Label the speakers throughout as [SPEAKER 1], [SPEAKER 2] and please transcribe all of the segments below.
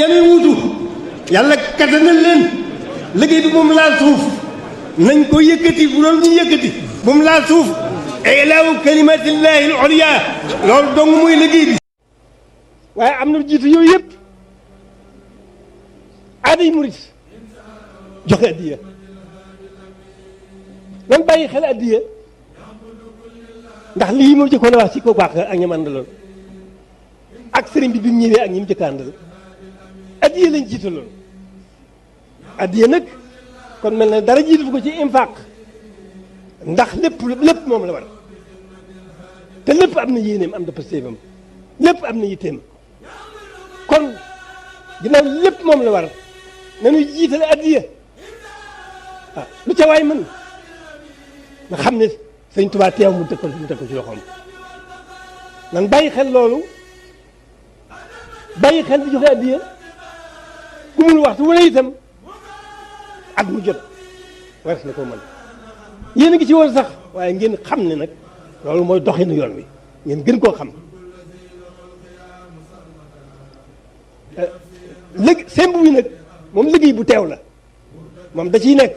[SPEAKER 1] yàlla wuutu yàlla kattanal leen liggéey bi bu mu laal suuf nañ ko yëkkati bu doon ñu yëkkati bu mu laal suuf ilaahu kalimatillahi al-ulya loolu dong muy liggéey bi. waaye am na jiitu yooyu yëpp aaday murit joxe addiya nan bàyyi xel addiya ndax lii mu jëkkoon a wax ci ko baax ak ñam àndaloon ak sëriñ bi mu ñëwee ak ñi mu jëkk àndal addiya lañ jiitaloon addiya nag kon mel na dara jiitu ko ci infaq ndax lépp moom la war te lépp am na yéeneem am na pastéefam lépp am na yitteem kon ginnaaw lépp moom la war nañu jiitale addiya ah lu ca waay mën nga xam ne sëñ Tuubaa teew mu teg ko ci loxoom nan bàyyi xel loolu bàyyi xel di joxe addiya ku mun waxtu wu ne itam at mu jot wares na ko mën yéen a ngi ci woon sax waaye ngeen xam ne nag loolu mooy doxinu yoon wi ngeen gën koo xam semb wi nag moom liggéey bu teew la moom da ciy nekk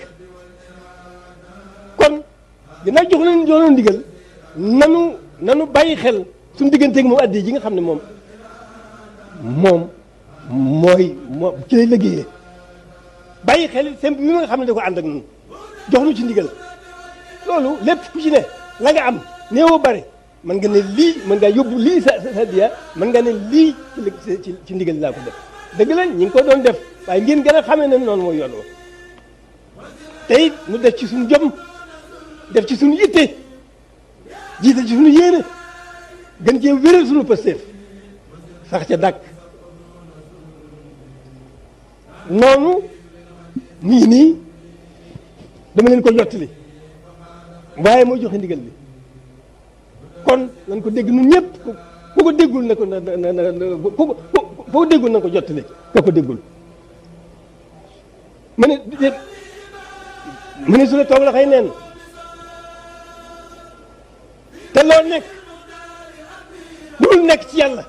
[SPEAKER 1] kon ginnaaw jox leen ndigal nanu bàyyi xel suñu digganteeg moom addiya ji nga xam ne moom ci lay liggéeyee bàyyi xel semb wi nga xam ne da ko ànd ak ñun jox nu ci ndigal loolu lépp ku ci ne la nga am néewoo bari mën nga ne lii mën ngaa yóbbu lii sa addiya mën nga ne lii ci ndigal laa ko def dëgg la ñi ngi ko doon def waaye ngeen gën a xamee ne noonu mooy yoon wa te it nu def ci suñu jom def ci suñu yitte jiital ci suñu yéene gën cee wéral suñu pësteef sax ca dàkk noonu mu ngi nii dama leen ko jottali waaye moo joxe ndigal li kon nañ ko dégg nun ñëpp ku ko déggul na ko ku ko déggul na ko jottali ka ko déggul mu ne su la toog la xëy neen te loo nekk lu dul nekk ci yàlla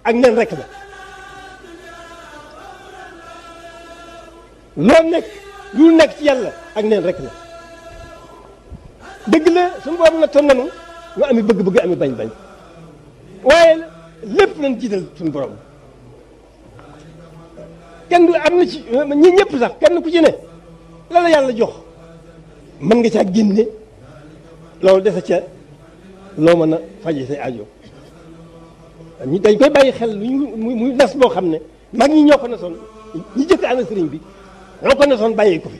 [SPEAKER 1] ak nen rek la loo nekk lu dul nekk ci yàlla ak nen rek la dëgg la suñu boobu na ton nanu nga ami bëgg-bëgg ami bañ-bañ waaye lépp nañ jiital suñu borom kenn du am na ci ñi ñëpp sax kenn ku ci ne la la yàlla jox mën nga caa génne loolu dese ca loo mën a faje say aajo ñi dañ koy bàyyi xel muy nas boo xam ne mag ñi ñoo ko nasoon ñi jëkk ànd sëriñ bi ñoo ko nasoon bàyyi ko fi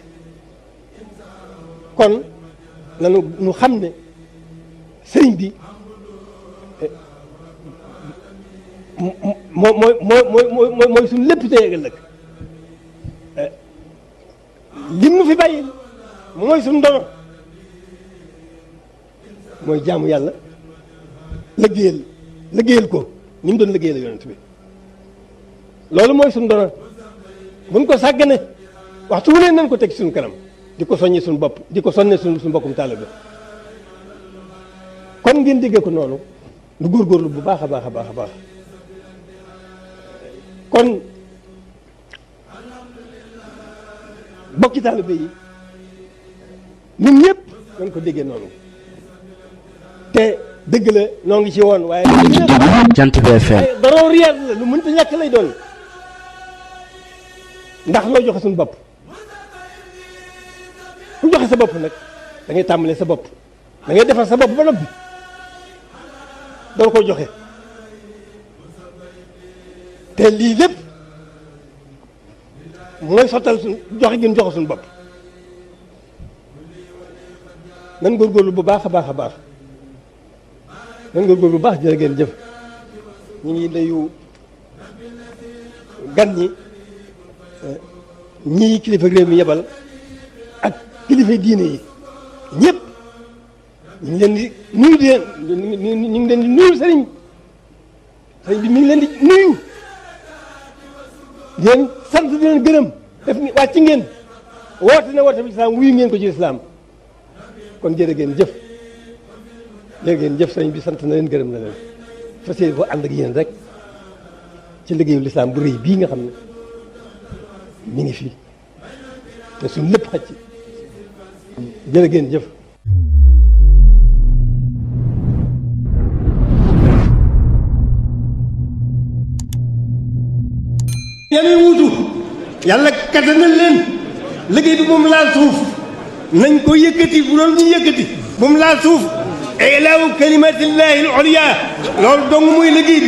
[SPEAKER 1] kon nanu nu xam ne sëriñ bi mooy suñu lépp tey ak ëllëg lim nu fi bàyyi mooy suñu ndono mooy jaamu yàlla liggéeyal ko ni mu doon liggéeyal yonent bi loolu mooy suñu ndono buñ ko sàggane waxtu wu ne nañ ko teg suñu kanam di ko soññi suñu bopp di ko sonne suñu mbokkum taalibe kon ngeen déggee ko noonu lu góorgóorlu bu baax a baax a baax a baax kon bokki taalibe yi ñun ñëpp nañ ko déggee noonu te dëgg la noo ngi ci woon waaye
[SPEAKER 2] Jant bi FM
[SPEAKER 1] daroo réel la lu mënta ñàkk lay doon ndax loo joxe suñu bopp ku joxe sa bopp nag da ngay tàmbalee sa bopp da ngay defar sa bopp ba noppi door koo joxe te lii lépp mooy sottal suñ joxe gi ñu joxe suñu bopp nan góorgóorlu bu baax a baax a baax nan góorgóorlu bu baax jërë ngeen jëf ñu ngi nuyu gan ñii kilifa réew mi yebal ak kilifa diine yi ñëpp ñu ngi leen di nuyu ñu ngi leen di nuyu sëriñ bi mi ngi leen di nuyu di leen sant di leen gërëm def ni wàcc ngeen woote na woote bi lislaam wuyu ngeen ko ci lislaam kon jërë ngeen jëf sëriñ bi sant na leen gërëm na leen fas yéene ko ànd ak yéen rek ci liggéeyu lislaam bu rëy bii nga xam ne mi ngi fii te suñ lépp xaj ci jërë ngeen jëf. ñeneen wuutu yàlla kattanal leen liggéey bi moom laal suuf nañ ko yëkkati bu doon ñu yëkkati moom laal suuf ilaahu kalimatillahi al-ulya loolu dong muy liggéey bi